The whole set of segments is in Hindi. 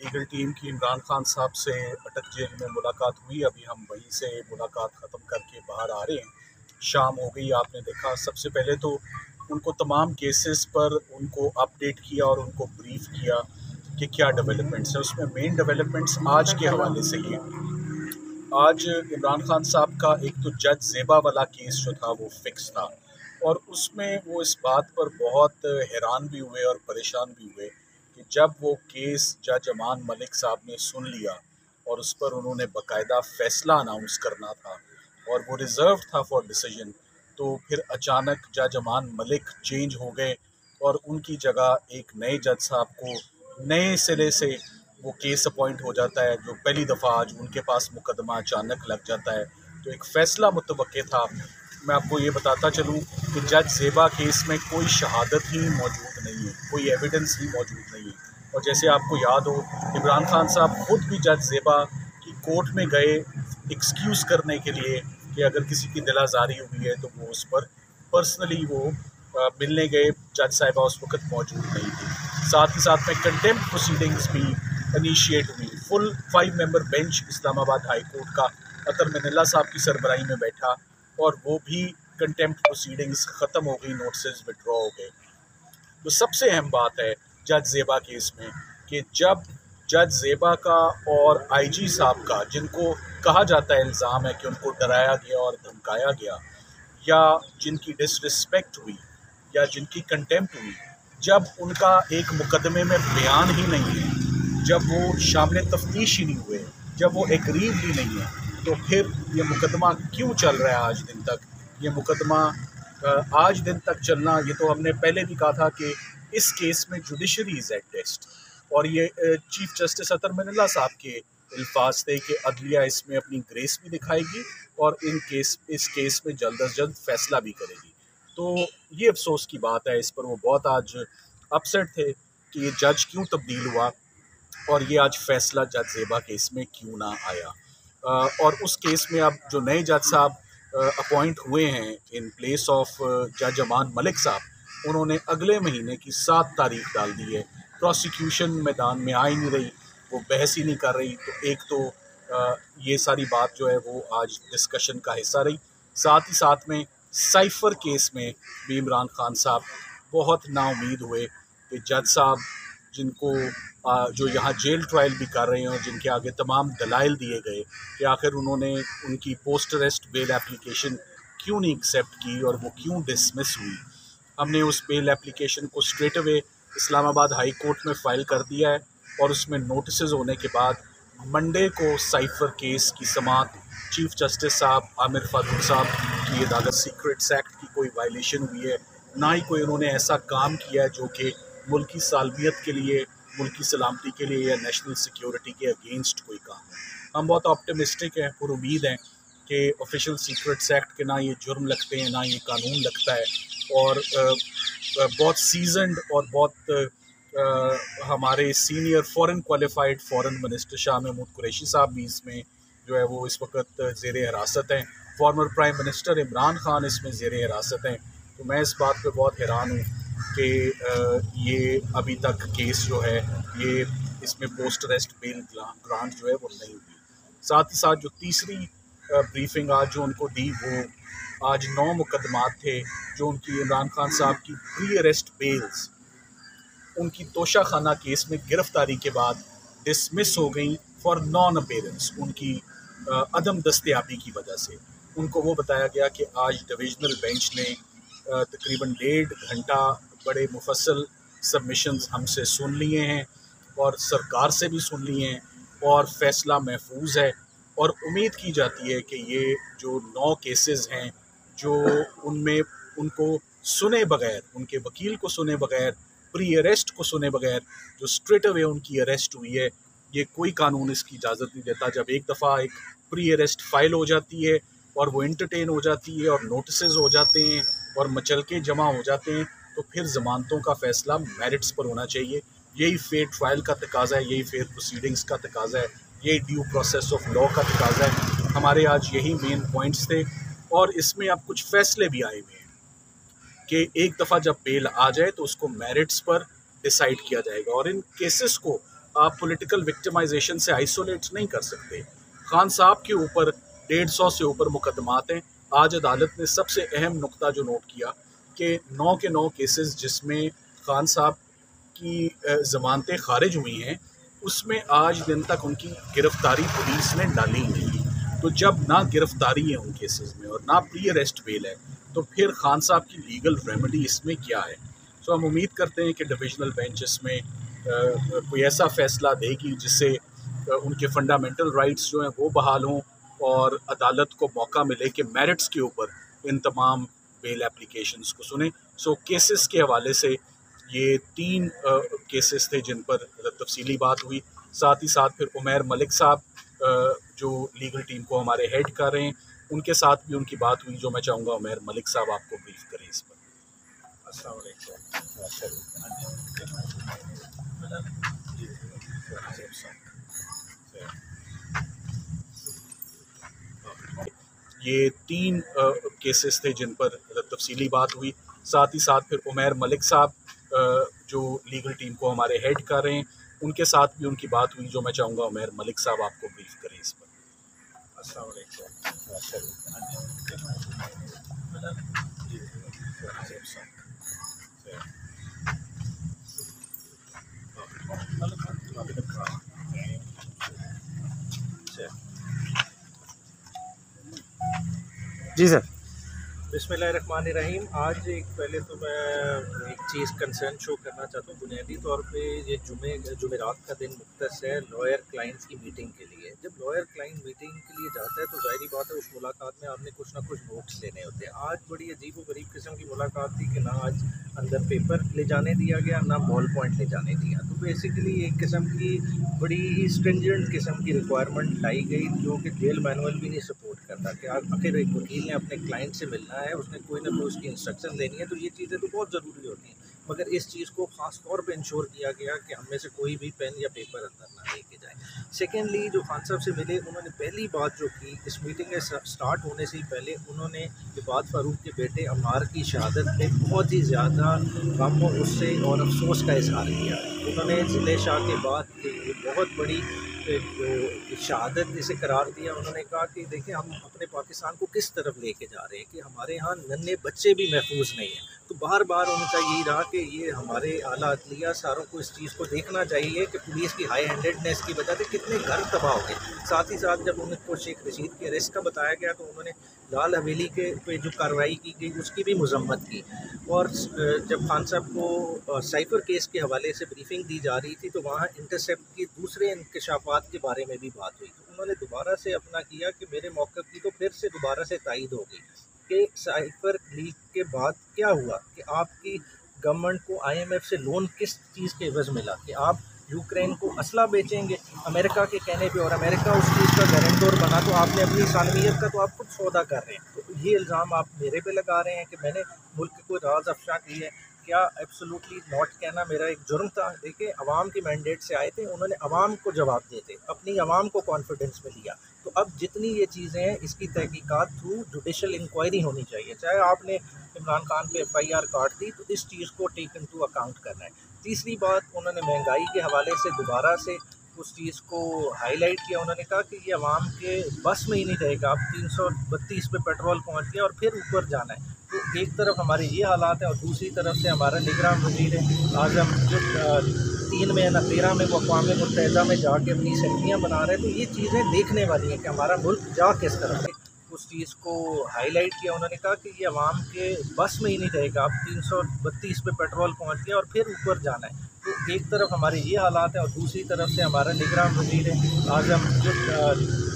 लीगल टीम की इमरान खान साहब से अटक जेल में मुलाकात हुई। अभी हम वहीं से मुलाकात ख़त्म करके बाहर आ रहे हैं। शाम हो गई, आपने देखा। सबसे पहले तो उनको तमाम केसेस पर उनको अपडेट किया और उनको ब्रीफ किया कि क्या डेवलपमेंट्स हैं। उसमें मेन डेवलपमेंट्स आज के हवाले से ये, आज इमरान खान साहब का एक तो जज ज़ेबा वाला केस जो था वो फिक्स था, और उसमें वो इस बात पर बहुत हैरान भी हुए और परेशान भी हुए कि जब वो केस जज अमान मलिक साहब ने सुन लिया और उस पर उन्होंने बाकायदा फ़ैसला अनाउंस करना था और वो रिज़र्व था फॉर डिसीजन, तो फिर अचानक जज अमान मलिक चेंज हो गए और उनकी जगह एक नए जज साहब को नए सिरे से वो केस अपॉइंट हो जाता है, जो पहली दफ़ा आज उनके पास मुकदमा अचानक लग जाता है। तो एक फ़ैसला मुतवक्के था। मैं आपको ये बताता चलूँ कि जज ज़ेबा केस में कोई शहादत ही मौजूद नहीं है, कोई एविडेंस ही मौजूद नहीं है। और जैसे आपको याद हो, इमरान खान साहब खुद भी जज ज़ेबा की कोर्ट में गए एक्सक्यूज़ करने के लिए कि अगर किसी की दिल आज़ारी हुई है तो वो उस पर पर्सनली वो मिलने गए। जज साहिबा उस वक्त मौजूद नहीं थी। साथ ही साथ में कंटेम्प्ट प्रोसीडिंग्स भी इनिशिएट हुई। Full 5 member bench Islamabad high court का अतर मिनल्ला साहब की सरबराही में बैठा और वो भी कंटेम्प्ट प्रोसीडिंग्स ख़त्म हो गई, नोटिस विड्रॉ हो गए। तो सबसे अहम बात है जज ज़ेबा केस में कि जब जज ज़ेबा का और आईजी साहब का, जिनको कहा जाता है इल्ज़ाम है कि उनको डराया गया और धमकाया गया, या जिनकी डिसरिस्पेक्ट हुई या जिनकी कंटेम्प्ट हुई, जब उनका एक मुकदमे में बयान ही नहीं है, जब वो शामिल तफ्तीश ही नहीं हुए, जब वो एग्रीव ही नहीं है, तो फिर ये मुकदमा क्यों चल रहा है आज दिन तक? ये मुकदमा आज दिन तक चलना, ये तो हमने पहले भी कहा था कि इस केस में जुडिशरी इज़ एट टेस्ट, और ये चीफ जस्टिस अतर मिनल्ला साहब के अल्फाज थे कि अदलिया इसमें अपनी ग्रेस भी दिखाएगी और इस केस में जल्द अज जल्द फैसला भी करेगी। तो ये अफसोस की बात है, इस पर वो बहुत आज अपसेट थे कि ये जज क्यों तब्दील हुआ और ये आज फैसला जज ज़ेबा केस में क्यों ना आया। और उस केस में अब जो नए जज साहब अपॉइंट हुए हैं इन प्लेस ऑफ जज अमान मलिक साहब, उन्होंने अगले महीने की 7 तारीख डाल दी है। प्रोसिक्यूशन मैदान में आ ही नहीं रही, वो बहस ही नहीं कर रही। तो एक तो ये सारी बात जो है वो आज डिस्कशन का हिस्सा रही। साथ ही साथ में साइफ़र केस में भी इमरान खान साहब बहुत नाउमीद हुए कि जज साहब जिनको जो यहाँ जेल ट्रायल भी कर रहे हैं और जिनके आगे तमाम दलाइल दिए गए कि आखिर उन्होंने उनकी पोस्ट अरेस्ट बेल एप्लीकेशन क्यों नहीं एक्सेप्ट की और वो क्यों डिसमिस हुई। हमने उस बेल एप्लीकेशन को straight away Islamabad high court में फ़ाइल कर दिया है और उसमें नोटिस होने के बाद मंडे को साइफ़र केस की समाअत चीफ जस्टिस साहब आमिर फारूक साहब की अदालत सीक्रेट्स एक्ट की कोई वायलेशन हुई है, ना ही कोई उन्होंने ऐसा काम किया है जो कि मुल्की सालमियत के लिए, मुल्की सलामती के लिए या नेशनल सिक्योरिटी के अगेंस्ट कोई काम है। हम बहुत ऑप्टिमिस्टिक हैं और उम्मीद हैं कि ऑफिशियल सीक्रेट्स एक्ट के ना ये जुर्म लगते हैं, ना ये कानून लगता है, और बहुत सीजनड और बहुत हमारे senior foreign qualified foreign minister Shah Mahmood Qureshi साहब भी इसमें जो है वो इस वक्त ज़ेर हिरासत हैं। Former prime minister Imran Khan इसमें ज़ेर हिरासत हैं। तो मैं इस बात पे बहुत हैरान हूँ कि ये अभी तक केस जो है ये इसमें पोस्ट अरेस्ट बेल ग्रांट जो है वो नहीं हुई। साथ ही साथ जो तीसरी ब्रीफिंग आज जो उनको दी, वो आज 9 मुकदमात थे जो उनकी इमरान खान साहब की प्री अरेस्ट बेल्स उनकी तोशा खाना केस में गिरफ्तारी के बाद डिसमिस हो गई फॉर नॉन अपेरेंस, उनकी अदम दस्तयाबी की वजह से। उनको वो बताया गया कि आज डिविजनल बेंच ने तकरीबन 1.5 घंटा बड़े मुफस्सल सबमिशंस हमसे सुन लिए हैं और सरकार से भी सुन लिए हैं और फ़ैसला महफूज है, और उम्मीद की जाती है कि ये जो 9 केसेस हैं जो उनमें उनको सुने बगैर, उनके वकील को सुने बगैर, प्री अरेस्ट को सुने बगैर जो स्ट्रेट अवे उनकी अरेस्ट हुई है, ये कोई कानून इसकी इजाज़त नहीं देता। जब एक दफ़ा एक प्री अरेस्ट फाइल हो जाती है और वो एंटरटेन हो जाती है और नोटिसेस हो जाते हैं और मचलके जमा हो जाते हैं, तो फिर ज़मानतों का फ़ैसला मेरिट्स पर होना चाहिए। यही फेयर ट्रायल का तकाज़ा है, यही फेयर प्रोसीडिंग्स का तकाज़ा है, यही ड्यू प्रोसेस ऑफ लॉ का तकाज़ा है। हमारे आज यही मेन पॉइंट्स थे और इसमें अब कुछ फ़ैसले भी आए हुए हैं कि एक दफ़ा जब बेल आ जाए तो उसको मेरिट्स पर डिसाइड किया जाएगा और इन केसेस को आप पॉलिटिकल विक्टिमाइजेशन से आइसोलेट नहीं कर सकते। खान साहब के ऊपर 150 से ऊपर मुकदमात हैं। आज अदालत ने सबसे अहम नुक्ता जो नोट किया कि 9 के 9 केसेस जिसमें खान साहब की ज़मानतें खारिज हुई हैं, उसमें आज दिन तक उनकी गिरफ्तारी पुलिस ने डाली नहीं। तो जब ना गिरफ्तारी है उन केसेस में और ना प्री अरेस्ट बेल है, तो फिर खान साहब की लीगल रेमेडी इसमें क्या है? तो हम उम्मीद करते हैं कि डिविजनल बेंच इसमें कोई ऐसा फ़ैसला देगी जिससे उनके फंडामेंटल राइट्स जो हैं वो बहाल हों और अदालत को मौका मिले कि मेरिट्स के ऊपर इन तमाम बेल एप्लीकेशंस को सुने। सो केसेस के हवाले से ये 3 केसेस थे जिन पर तफसीली बात हुई। साथ ही साथ फिर उमैर मलिक साहब जो लीगल टीम को हमारे हेड कर रहे हैं, उनके साथ भी उनकी बात हुई, जो मैं चाहूँगा उमैर मलिक साहब आपको ब्रीफ करें इस पर। अस्सलाम वालेकुम। ये 3 केसेस थे जिन पर तफसीली बात हुई। साथ ही साथ फिर उमैर मलिक साहब जो लीगल टीम को हमारे हेड कर रहे हैं, उनके साथ भी उनकी बात हुई, जो मैं चाहूँगा उमैर मलिक साहब आपको ब्रीफ करें इस पर। अस्सलाम वालेकुम। जी सर। बिस्मिल्लाहिर्रहमानिर्रहीम। आज पहले तो मैं एक चीज़ कंसर्न शो करना चाहता हूँ। बुनियादी तौर पे ये जुमेरात का दिन मुख्तस है लॉयर क्लाइंट्स की मीटिंग के लिए। जब लॉयर क्लाइंट मीटिंग के लिए जाता है तो ज़ाहिरी बात है उस मुलाकात में आपने कुछ ना कुछ नोट्स लेने होते हैं। आज बड़ी अजीब व गरीब किस्म की मुलाकात थी कि ना आज अंदर पेपर ले जाने दिया गया, ना बॉल पॉइंट ले जाने दिया। तो बेसिकली एक किस्म की बड़ी ही स्ट्रिंजेंट किस्म की रिक्वायरमेंट लाई गई जो कि जेल मैनुअल भी नहीं सपोर्ट करता कि आखिर एक वकील ने अपने क्लाइंट से मिलना है, उसने कोई ना कोई उसकी इंस्ट्रक्शन देनी है। तो ये चीज़ें तो बहुत ज़रूरी होती हैं, मगर इस चीज़ को ख़ास तौर पे इंश्योर किया गया कि हम में से कोई भी पेन या पेपर अंदर ना लेके जाए। सेकेंडली, जो खान साहब से मिले, उन्होंने पहली बात जो की इस मीटिंग के स्टार्ट होने से ही पहले उन्होंने इबाद फ़ारूक के बेटे अम्मार की शहादत पे बहुत ही ज़्यादा गम और गुस्से और अफसोस का इजहार किया। उन्होंने ज़िले शाह के बाद बहुत बड़ी शहादत इसे करार दिया। उन्होंने कहा कि देखिए हम अपने पाकिस्तान को किस तरफ लेके जा रहे हैं कि हमारे यहाँ नन्हे बच्चे भी महफूज नहीं हैं। तो बार बार उनका यही रहा कि ये हमारे आला अदलिया सारों को इस चीज़ को देखना चाहिए कि पुलिस की हाई हैंडेडनेस की वजह से कितने घर तबाह हो गए। साथ ही साथ जब उनको शेख रशीद के अरेस्ट का बताया गया तो उन्होंने लाल हवेली के पे जो कार्रवाई की गई उसकी भी मजम्मत की। और जब खान साहब को साइफर केस के हवाले से ब्रीफिंग दी जा रही थी तो वहाँ इंटरसेप्ट की दूसरे इंकशाफात के बारे में भी बात हुई। तो उन्होंने दोबारा से अपना किया कि मेरे मौक़िफ़ की तो फिर से दोबारा से तायद हो गई कि साइफर लीक के बाद क्या हुआ कि आपकी गवर्नमेंट को IMF से लोन किस चीज़ के एवज़ मिला कि आप यूक्रेन को असला बेचेंगे अमेरिका के कहने पे, और अमेरिका उस चीज़ का गारंटर बना। तो आपने अपनी सालमियत का तो आप खुद सौदा कर रहे हैं। तो ये इल्ज़ाम आप मेरे पे लगा रहे हैं कि मैंने मुल्क को राज अफशा की है। क्या एब्सोल्युटली नॉट कहना मेरा एक जुर्म था? देखिए, अवाम की मैंडेट से आए थे, उन्होंने अवाम को जवाब देते, अपनी अवाम को कॉन्फिडेंस में लिया। तो अब जितनी ये चीज़ें हैं इसकी तहकीकात थ्रू जुडिशल इंक्वायरी होनी चाहिए। चाहे आपने इमरान खान पे FIR काट दी तो इस चीज़ को टेक इनटू अकाउंट करना है। तीसरी बात, उन्होंने महंगाई के हवाले से दोबारा से उस चीज़ को हाईलाइट किया। उन्होंने कहा कि ये अवाम के बस में ही नहीं रहेगा, अब 332 पे पेट्रोल पहुंच गया और फिर ऊपर जाना है। तो एक तरफ हमारे ये हालात हैं और दूसरी तरफ से हमारा निगरान वज़ीर आज़म जो 3 में ना 13 में वो अक़वाम मुत्तहिदा में जाके अपनी सेंटियाँ बना रहे हैं। तो ये चीज़ें देखने वाली हैं कि हमारा मुल्क जा किस तरफ है। उस चीज़ को हाईलाइट किया। उन्होंने कहा कि ये अवाम के बस में ही नहीं रहेगा, अब 332 पे पेट्रोल पहुंच गया और फिर ऊपर जाना है। तो एक तरफ हमारे ये हालात हैं और दूसरी तरफ से हमारा निगरान वज़ीर आज़म जो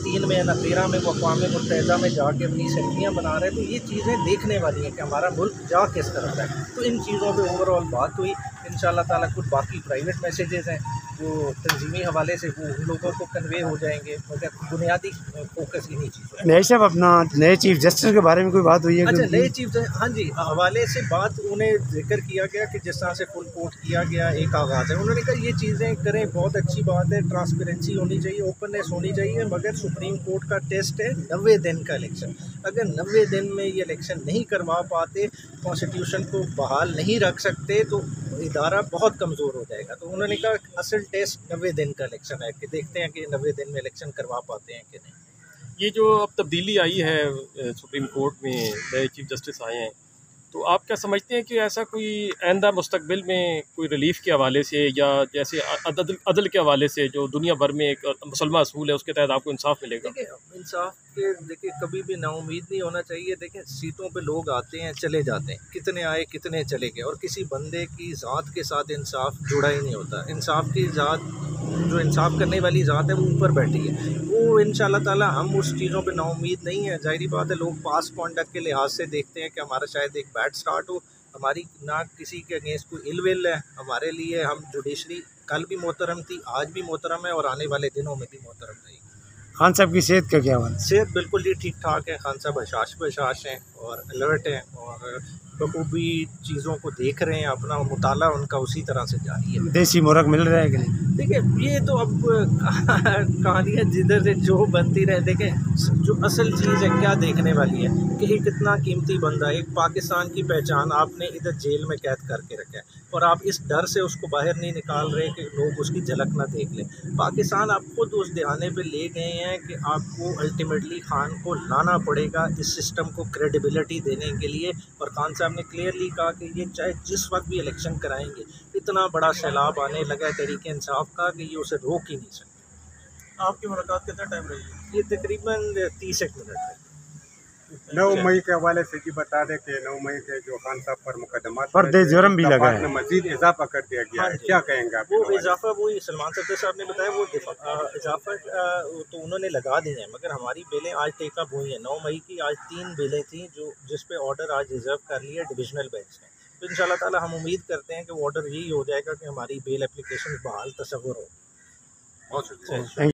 3 में ना 13 में वो अक़वाम मुत्तहिदा में जाके अपनी सेंटियाँ बना रहे हैं। तो ये चीज़ें देखने वाली हैं कि हमारा मुल्क जा किस तरफ है। तो इन चीज़ों पे ओवरऑल बात हुई। इंशाअल्लाह ताला कुछ बाकी प्राइवेट मैसेजेस हैं वो तंजीमी हवाले से वो उन लोगों को कन्वे हो जाएंगे, मगर बुनियादी फोकस इन्हीं चीज़ों है। नए साहब, अपना नए चीफ जस्टिस के बारे में कोई बात हुई है? अच्छा, नए चीफ, हाँ जी, हवाले से बात उन्हें जिक्र किया गया कि जिस तरह से फुल कोर्ट किया गया एक आगाज़ है। उन्होंने कहा ये चीज़ें करें, बहुत अच्छी बात है, ट्रांसपेरेंसी होनी चाहिए, ओपननेस होनी चाहिए, मगर सुप्रीम कोर्ट का टेस्ट है 90 दिन का इलेक्शन। अगर 90 दिन में ये इलेक्शन नहीं करवा पाते, कॉन्स्टिट्यूशन को बहाल नहीं रख सकते, तो इदारा बहुत कमज़ोर हो जाएगा। तो उन्होंने कहा असल टेस्ट 90 दिन का इलेक्शन है, कि देखते हैं कि 90 दिन में इलेक्शन करवा पाते हैं कि नहीं। ये जो अब तब्दीली आई है सुप्रीम कोर्ट में, नए चीफ जस्टिस आए हैं, तो आप क्या समझते हैं कि ऐसा कोई आइंदा मुस्तकबिल में कोई रिलीफ के हवाले से या जैसे अदल के हवाले से जो दुनिया भर में एक मुसलमान असूल है उसके तहत आपको इंसाफ मिलेगा? देखिए इंसाफ के देखिए कभी भी नाउम्मीद नहीं होना चाहिए। देखिए सीटों पे लोग आते हैं चले जाते हैं, कितने आए कितने चले गए, और किसी बंदे की ज़ात के साथ इंसाफ जुड़ा ही नहीं होता। इंसाफ की ज़ात, जो इंसाफ करने वाली ज़ात है वो ऊपर बैठी है, वो इंशाल्लाह ताला हम उस चीज़ों पे नाउम्मीद नहीं है। ज़ाहिरी बात है, लोग पास कॉन्डक्ट के लिहाज से देखते हैं कि हमारा शायद एक बैड स्टार्ट हो, हमारी ना किसी के अगेंस्ट कोई इल विल है। हमारे लिए हम जुडिशरी कल भी मोहतरम थी, आज भी मोहतरम है और आने वाले दिनों में भी मोहतरम रहेगी। खान साहब की सेहत का क्या हाल है? सेहत बिल्कुल ही ठीक ठाक है। खान साहब बशाश हैं और अलर्ट हैं और बखूबी चीज़ों को देख रहे हैं, अपना मुताला उनका उसी तरह से जारी है। देसी मुर्ग मिल रहा है कि नहीं? देखिए ये तो अब कहानी है जिधर से जो बनती रहे। देखें जो असल चीज़ है क्या देखने वाली है कि ये कितना कीमती बंदा, एक पाकिस्तान की पहचान आपने इधर जेल में कैद करके रखा है और आप इस डर से उसको बाहर नहीं निकाल रहे कि लोग उसकी झलक ना देख लें। पाकिस्तान आप खुद उस दहाने पे ले गए हैं कि आपको अल्टीमेटली खान को लाना पड़ेगा इस सिस्टम को क्रेडिबिलिटी देने के लिए। और खान साहब ने क्लियरली कहा कि ये चाहे जिस वक्त भी इलेक्शन कराएंगे, इतना बड़ा सैलाब आने लगा है तहरीक इंसाफ का कि ये उसे रोक ही नहीं सकते। आपकी मुलाकात कितना टाइम रही? ये तकरीबन 30 मिनट है। 9 मई के हवाले से जी बता दें कि 9 मई के जो खान साहब पर मुकदमा पर दे जुर्म भी लगा है, मजीद इजाफा कर दिया गया है, क्या कहेंगे आप? वो इजाफा वही सलमान सफदर साहब ने बताया, वो इजाफा तो उन्होंने लगा दी है, मगर हमारी बेलें आज टेकअप हुई हैं। 9 मई की आज 3 बेलें थी जो जिस पे ऑर्डर आज रिजर्व कर लिया डिविजनल बेंच ने। तो इंशाल्लाह ताला हम उम्मीद करते हैं कि वो ऑर्डर यही हो जाएगा कि हमारी बेल एप्लीकेशन बहाल तसव्वुर हो। बहुत शुक्रिया।